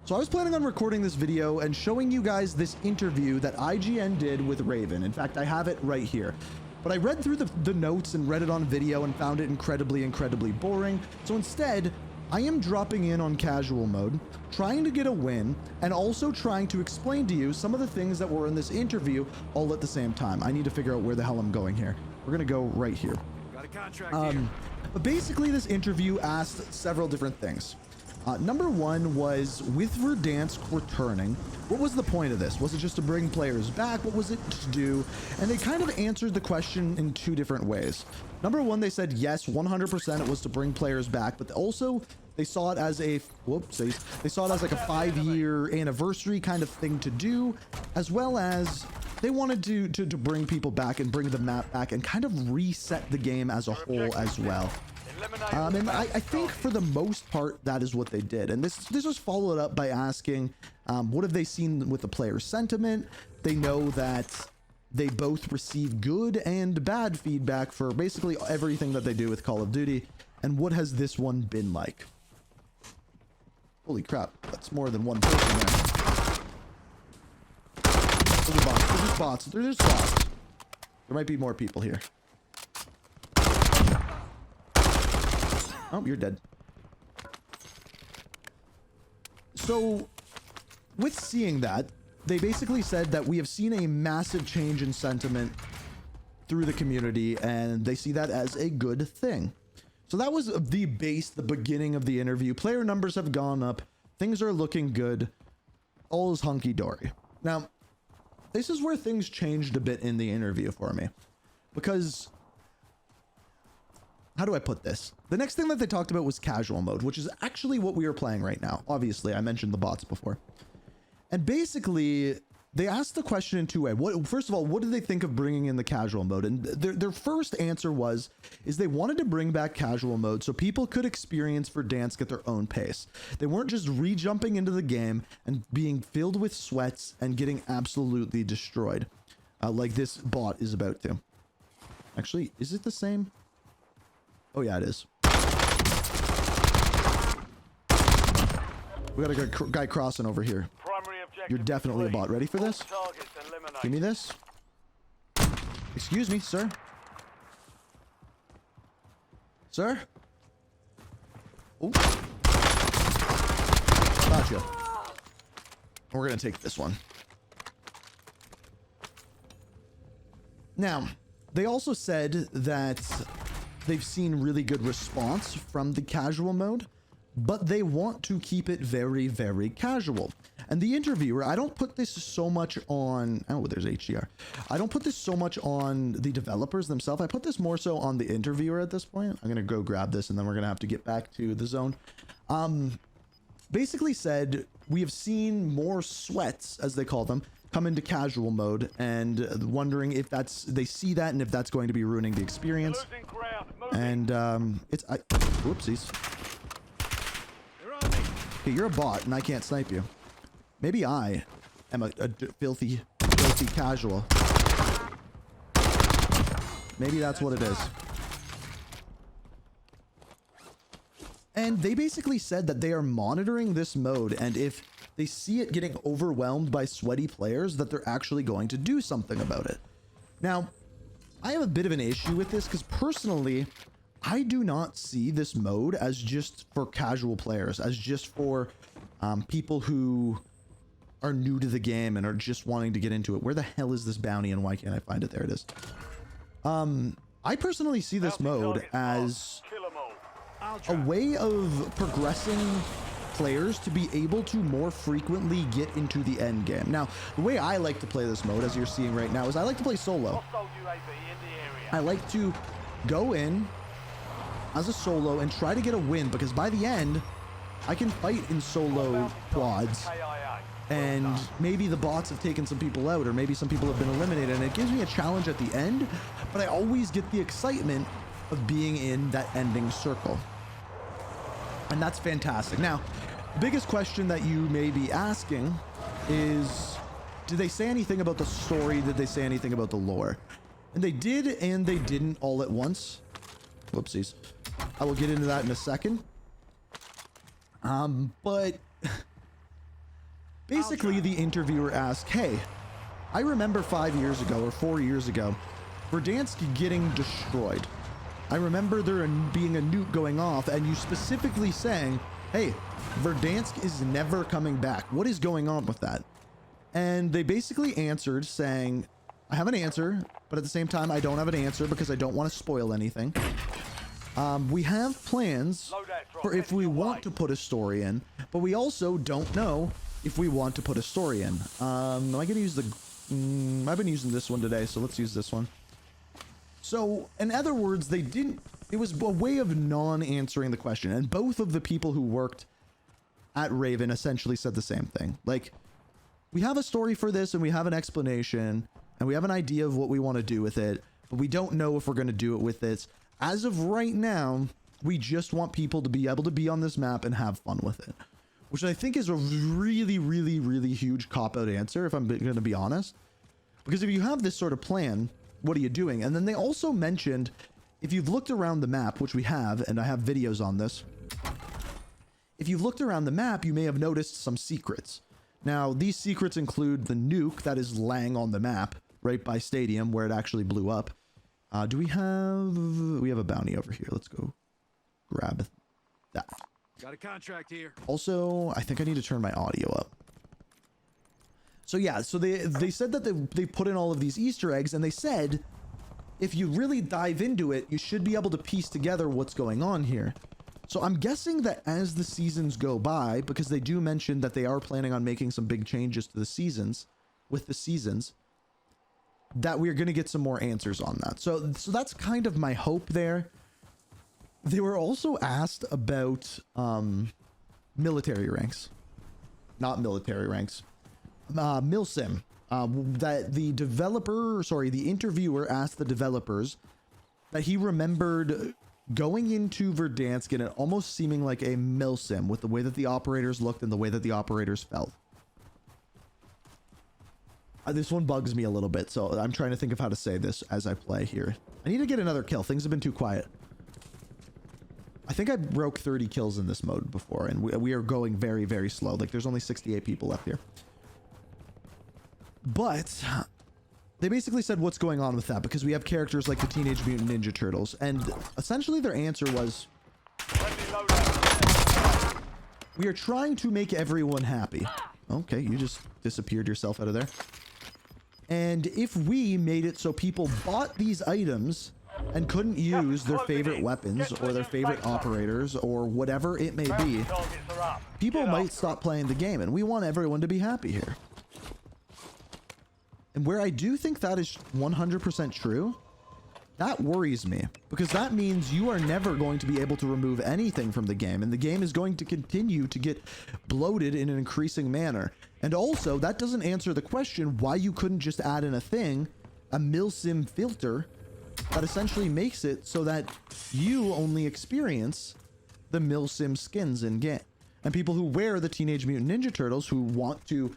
So I was planning on recording this video and showing you guys this interview that IGN did with Raven. In fact, I have it right here. But I read through the notes and read it on video and found it incredibly boring. So instead, I am dropping in on casual mode, trying to get a win, and also trying to explain to you some of the things that were in this interview all at the same time. I need to figure out where the hell I'm going here. We're gonna go right here. Got a contract here. But basically this interview asked several different things. Number one was, with Verdansk returning, what was the point of this? Was it just to bring players back? What was it to do? And they kind of answered the question in two different ways. Number one, they said yes, 100% it was to bring players back, but also they saw it as a, whoopsies, they saw it as like a 5-year anniversary kind of thing to do, as well as they wanted to bring people back and bring the map back and kind of reset the game as a whole as well. And I think for the most part, that is what they did. And this was followed up by asking, what have they seen with the player sentiment? They know that they both receive good and bad feedback for basically everything that they do with Call of Duty. And what has this one been like? Holy crap, that's more than one person there. There's bots, there's bots, there's bots. There might be more people here. Oh, you're dead. So, with seeing that, they basically said that we have seen a massive change in sentiment through the community, and they see that as a good thing. So that was the beginning of the interview. Player numbers have gone up. Things are looking good. All is hunky-dory. Now, this is where things changed a bit in the interview for me. Because, how do I put this? The next thing that they talked about was casual mode, which is actually what we are playing right now. Obviously, I mentioned the bots before. And basically, they asked the question in two ways. First of all, what did they think of bringing in the casual mode? And their first answer is they wanted to bring back casual mode so people could experience Verdansk at their own pace. They weren't just re-jumping into the game and being filled with sweats and getting absolutely destroyed, like this bot is about to. Actually, is it the same? Oh yeah, it is. We got a guy crossing over here. You're definitely a bot. Ready for this? Give me this. Excuse me, sir. Sir? Oh. Gotcha. We're gonna take this one. Now, they also said that they've seen really good response from the casual mode, but they want to keep it very casual. And the interviewer, I don't put this so much on, oh, there's HDR. I don't put this so much on the developers themselves. I put this more so on the interviewer at this point. I'm going to go grab this and then we're going to have to get back to the zone. Basically said, we have seen more sweats, as they call them, come into casual mode, and wondering if they see that and if that's going to be ruining the experience. And whoopsies. Okay, you're a bot and I can't snipe you. Maybe I am a filthy casual. Maybe that's what it is. And they basically said that they are monitoring this mode, and if they see it getting overwhelmed by sweaty players, that they're actually going to do something about it. Now, I have a bit of an issue with this because personally, I do not see this mode as just for casual players, as just for people who are new to the game and are just wanting to get into it. Where the hell is this bounty and why can't I find it? There it is. I personally see this mode as a way of progressing players to be able to more frequently get into the end game. Now, the way I like to play this mode, as you're seeing right now, is I like to play solo. I like to go in as a solo and try to get a win, because by the end, I can fight in solo quads. And maybe the bots have taken some people out, or maybe some people have been eliminated, and it gives me a challenge at the end, but I always get the excitement of being in that ending circle. And that's fantastic. Now, the biggest question that you may be asking is, did they say anything about the story? Did they say anything about the lore? And they did, and they didn't all at once. Whoopsies. I will get into that in a second. But Basically, the interviewer asked, hey, I remember 5 years ago or 4 years ago, Verdansk getting destroyed. I remember there being a nuke going off and you specifically saying, hey, Verdansk is never coming back. What is going on with that? And they basically answered saying, I have an answer, but at the same time, I don't have an answer because I don't want to spoil anything. We have plans for if we want to put a story in, but we also don't know if we want to put a story in. Am I going to use the... I've been using this one today, so let's use this one. So, in other words, they didn't... It was a way of non-answering the question, and both of the people who worked at Raven essentially said the same thing. Like, we have a story for this, and we have an explanation, and we have an idea of what we want to do with it, but we don't know if we're going to do it with it. As of right now, we just want people to be able to be on this map and have fun with it. Which I think is a really, really, really huge cop-out answer, if I'm going to be honest. Because if you have this sort of plan, what are you doing? And then they also mentioned, if you've looked around the map, which we have, and I have videos on this. If you've looked around the map, you may have noticed some secrets. Now, these secrets include the nuke that is laying on the map, right by Stadium, where it actually blew up. Do we have... We have a bounty over here. Let's go grab that. Got a contract here. Also, I think I need to turn my audio up. So yeah, so they said that they put in all of these Easter eggs, and they said if you really dive into it, you should be able to piece together what's going on here. So I'm guessing that as the seasons go by, because they do mention that they are planning on making some big changes to the seasons, that we're going to get some more answers on that. So that's kind of my hope there. They were also asked about military ranks. Not military ranks. Milsim. That the interviewer asked the developers that he remembered going into Verdansk and it almost seeming like a milsim with the way that the operators looked and the way that the operators felt. This one bugs me a little bit, so I'm trying to think of how to say this as I play here. I need to get another kill. Things have been too quiet. I think I broke 30 kills in this mode before, and we are going very, very slow. Like, there's only 68 people left here. But they basically said what's going on with that, because we have characters like the Teenage Mutant Ninja Turtles, and essentially their answer was, we are trying to make everyone happy. Okay, you just disappeared yourself out of there. And if we made it so people bought these items and couldn't use their favorite weapons or their favorite operators or whatever it may be, people might stop playing the game, and we want everyone to be happy here. And where I do think that is 100% true, that worries me, because that means you are never going to be able to remove anything from the game, and the game is going to continue to get bloated in an increasing manner. And also, that doesn't answer the question why you couldn't just add in a thing, a milsim filter, that essentially makes it so that you only experience the milsim skins in game. And people who wear the Teenage Mutant Ninja Turtles, who want to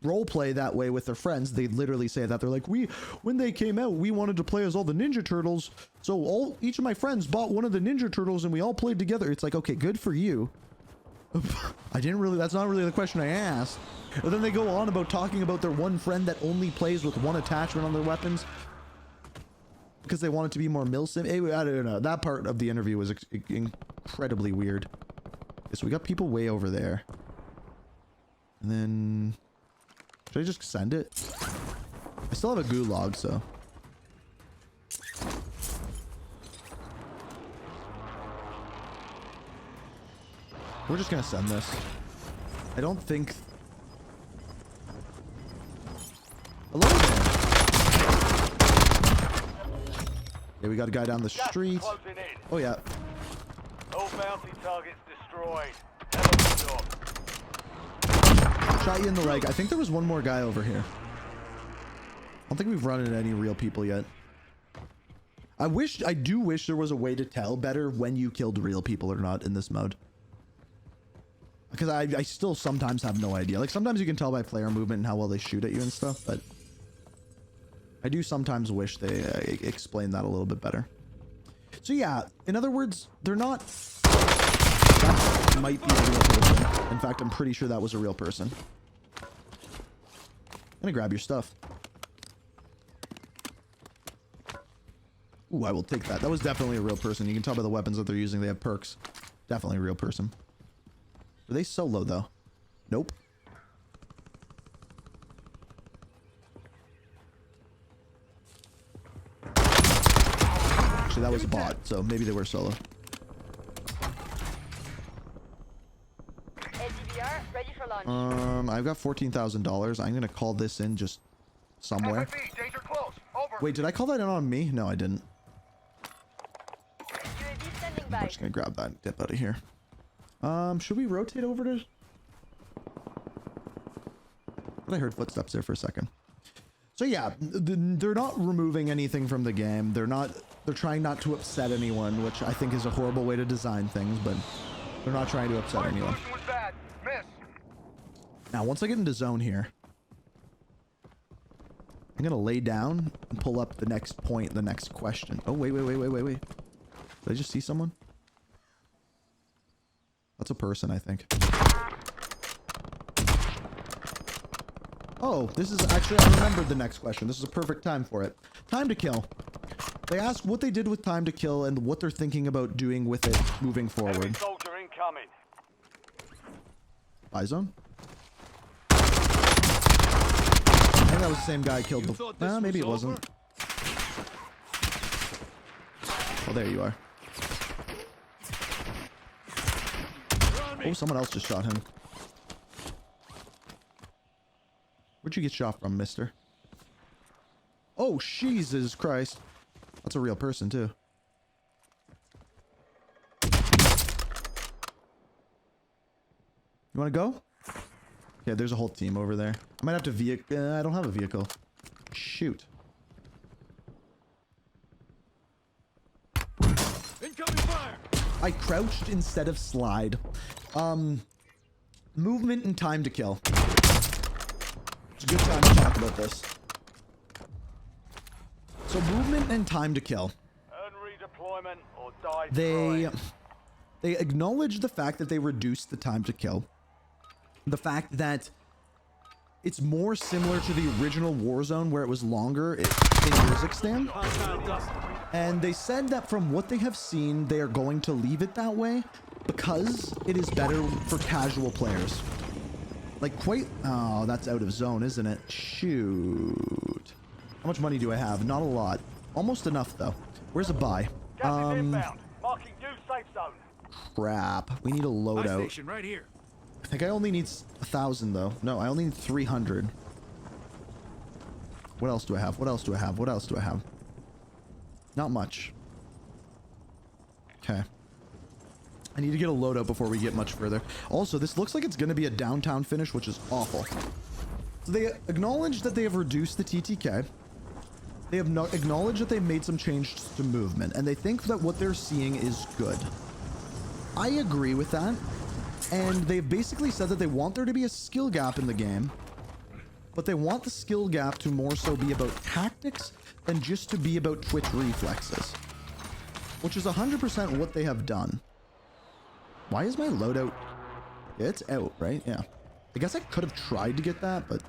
roleplay that way with their friends, they literally say that. They're like, when they came out, we wanted to play as all the Ninja Turtles, so each of my friends bought one of the Ninja Turtles and we all played together. It's like, okay, good for you. That's not really the question I asked. And then they go on about talking about their one friend that only plays with one attachment on their weapons because they want it to be more milsim. I don't know. That part of the interview was incredibly weird. Okay, so we got people way over there. And then... should I just send it? I still have a gulag, so... we're just gonna send this. I don't think... hello there. Yeah, we got a guy down the street. Oh yeah. All bounty targets destroyed. Shot you in the leg. I think there was one more guy over here. I don't think we've run into any real people yet. I do wish there was a way to tell better when you killed real people or not in this mode. Because I still sometimes have no idea. Like, sometimes you can tell by player movement and how well they shoot at you and stuff, but I do sometimes wish they explain that a little bit better. So yeah, in other words, they're not... that might be a real person. In fact, I'm pretty sure that was a real person. gonna grab your stuff. Ooh, I will take that. That was definitely a real person. You can tell by the weapons that they're using. They have perks. Definitely a real person. Were they solo, though? Nope. Actually, that was a bot, so maybe they were solo. LDVR ready for launch. I've got $14,000. I'm gonna call this in just somewhere. FFB, danger close. Over. Wait, did I call that in on me? No, I didn't. UAV standing I'm by. just gonna grab that and dip out of here. Should we rotate over to... I heard footsteps there for a second. So yeah, they're not removing anything from the game. They're trying not to upset anyone, which I think is a horrible way to design things, but they're not trying to upset anyone. Was bad. Miss. Now, once I get into zone here, I'm gonna lay down and pull up the next point, the next question. Oh, wait. Did I just see someone? That's a person, I think. Oh, this is actually, I remembered the next question. This is a perfect time for it. Time to kill. They asked what they did with time to kill and what they're thinking about doing with it moving Enemy forward. soldier incoming. Buy zone? I think that was the same guy I killed before. Nah, maybe it wasn't. Oh, there you are. Oh, someone else just shot him. Where'd you get shot from, mister? Oh, Jesus Christ. That's a real person, too. You want to go? Yeah, there's a whole team over there. I might have to vehicle. I don't have a vehicle. Shoot. Incoming fire. I crouched instead of slide. Movement and time to kill. It's a good time to talk about this. So movement and time to kill. Earn redeployment or die They trying. acknowledge the fact that they reduced the time to kill. The fact that it's more similar to the original Warzone where it was longer in Kazakhstan. And they said that from what they have seen, they are going to leave it that way because it is better for casual players. Like quite... Oh, that's out of zone, isn't it? Shoot. How much money do I have? Not a lot. Almost enough, though. Where's a buy? Gas is inbound. Marking new safe zone. Crap. We need a loadout. Station right here. I think I only need 1,000, though. No, I only need 300. What else do I have? What else do I have? What else do I have? Not much. Okay. I need to get a loadout before we get much further. Also, this looks like it's going to be a downtown finish, which is awful. So they acknowledge that they have reduced the TTK. They have acknowledged that they've made some changes to movement, and they think that what they're seeing is good. I agree with that. And they've basically said that they want there to be a skill gap in the game, but they want the skill gap to more so be about tactics than just to be about twitch reflexes, which is 100% what they have done. Why is my loadout? Yeah, it's out, right? Yeah. I guess I could have tried to get that, but...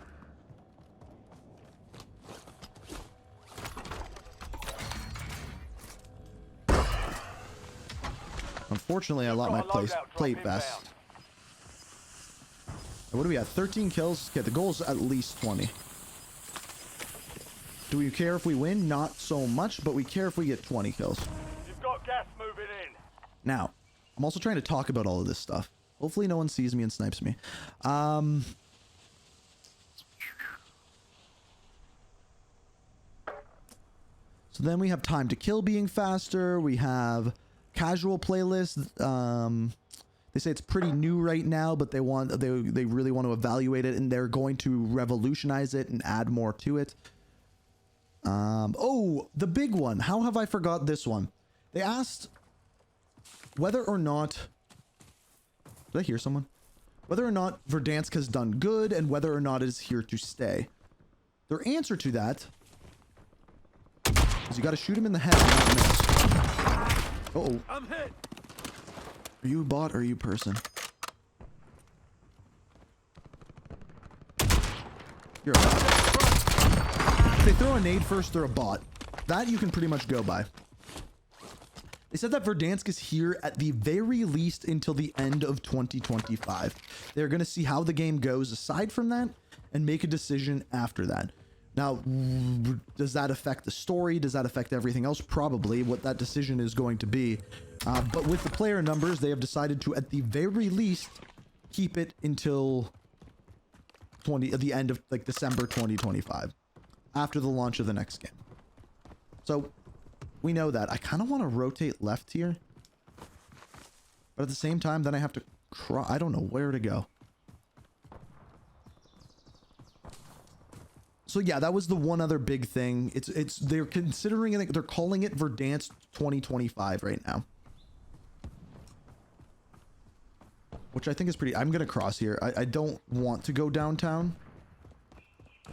Unfortunately, I lost my plate vest. What do we have? 13 kills? Okay, the goal is at least 20. Do we care if we win? Not so much, but we care if we get 20 kills. You've got gas moving in. Now, I'm also trying to talk about all of this stuff. Hopefully no one sees me and snipes me. So then we have time to kill being faster. We have casual playlists. They say it's pretty new right now, but they really want to evaluate it, and they're going to revolutionize it and add more to it. Oh, the big one. How have I forgot this one? They asked whether or not... Did I hear someone? Whether or not Verdansk has done good and whether or not it is here to stay. Their answer to that is you got to shoot him in the head and not miss. Uh-oh. I'm hit. Are you a bot or are you a person? You're a bot. If they throw a nade first, they're a bot. That you can pretty much go by. They said that Verdansk is here at the very least until the end of 2025. They're going to see how the game goes aside from that and make a decision after that. Now, does that affect the story? Does that affect everything else? Probably what that decision is going to be. But with the player numbers, they have decided to, at the very least, keep it until the end of like December 2025, after the launch of the next game. So we know that. I kind of want to rotate left here, but at the same time, then I have to I don't know where to go. So yeah, that was the one other big thing. They're considering it, they're calling it Verdansk 2025 right now. Which I think is pretty, I'm going to cross here. I don't want to go downtown. I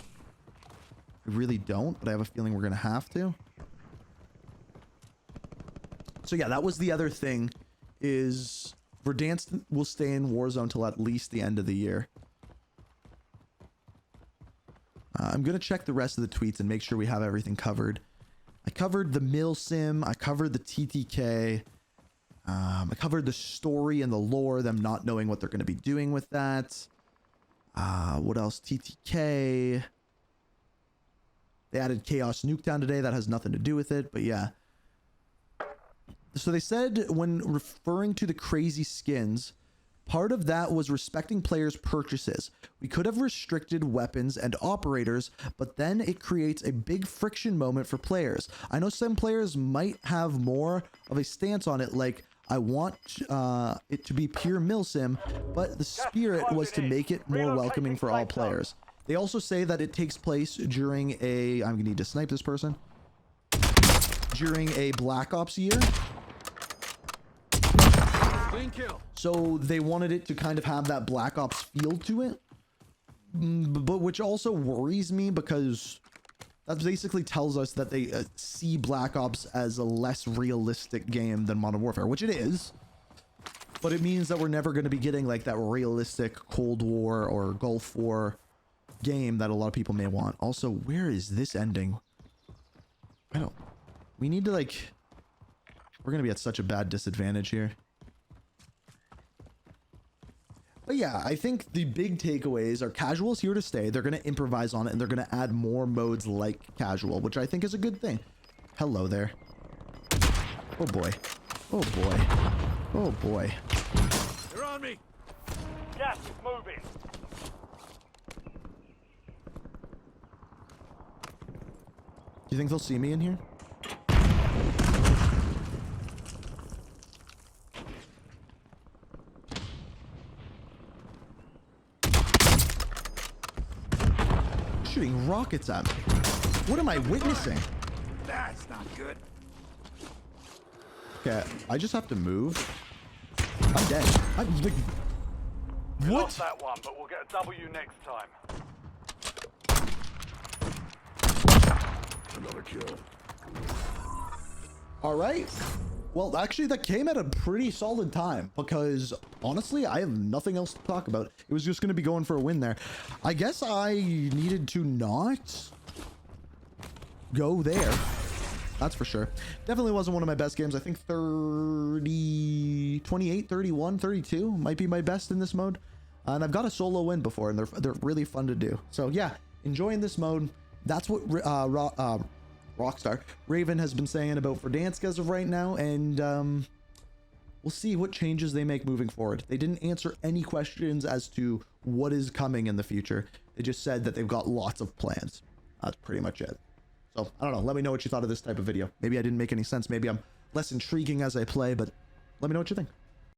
really don't, but I have a feeling we're going to have to. So yeah, that was the other thing, is Verdansk will stay in Warzone till at least the end of the year. I'm going to check the rest of the tweets and make sure we have everything covered. I covered the mill sim. I covered the TTK. I covered the story and the lore, them not knowing what they're going to be doing with that. What else? TTK. They added Chaos Nuketown today. That has nothing to do with it, but yeah. So they said when referring to the crazy skins, part of that was respecting players' purchases. We could have restricted weapons and operators, but then it creates a big friction moment for players. I know some players might have more of a stance on it, like, I want it to be pure milsim, but the spirit was to make it more welcoming for all players. They also say that it takes place during a... I'm going to need to snipe this person. During a Black Ops year. Clean kill. So they wanted it to kind of have that Black Ops feel to it, but which also worries me because that basically tells us that they see Black Ops as a less realistic game than Modern Warfare, which it is, but it means that we're never going to be getting like that realistic Cold War or Gulf War game that a lot of people may want. Also, where is this ending? We need to like, we're going to be at such a bad disadvantage here. But yeah, I think the big takeaways are casual's here to stay. They're going to improvise on it, and they're going to add more modes like casual, which I think is a good thing. Hello there. Oh boy. Oh boy. Oh boy. They're on me. Gas is moving. Do you think they'll see me in here? Shooting rockets at me. What am I witnessing? That's not good. Okay, I just have to move. I'm dead. I'm like, We what? lost that one, but we'll get a W next time. Another kill. All right. Well, actually, that came at a pretty solid time because honestly, I have nothing else to talk about. It was just going to be going for a win there. I guess I needed to not go there. That's for sure. Definitely wasn't one of my best games. I think 30, 28, 31, 32 might be my best in this mode. And I've got a solo win before, and they're really fun to do. So yeah, enjoying this mode. That's what Rockstar Raven has been saying about Verdansk as of right now, and we'll see what changes they make moving forward. They didn't answer any questions as to what is coming in the future. They just said that they've got lots of plans. That's pretty much it. So I don't know, let me know what you thought of this type of video. Maybe I didn't make any sense, maybe I'm less intriguing as I play, but let me know what you think.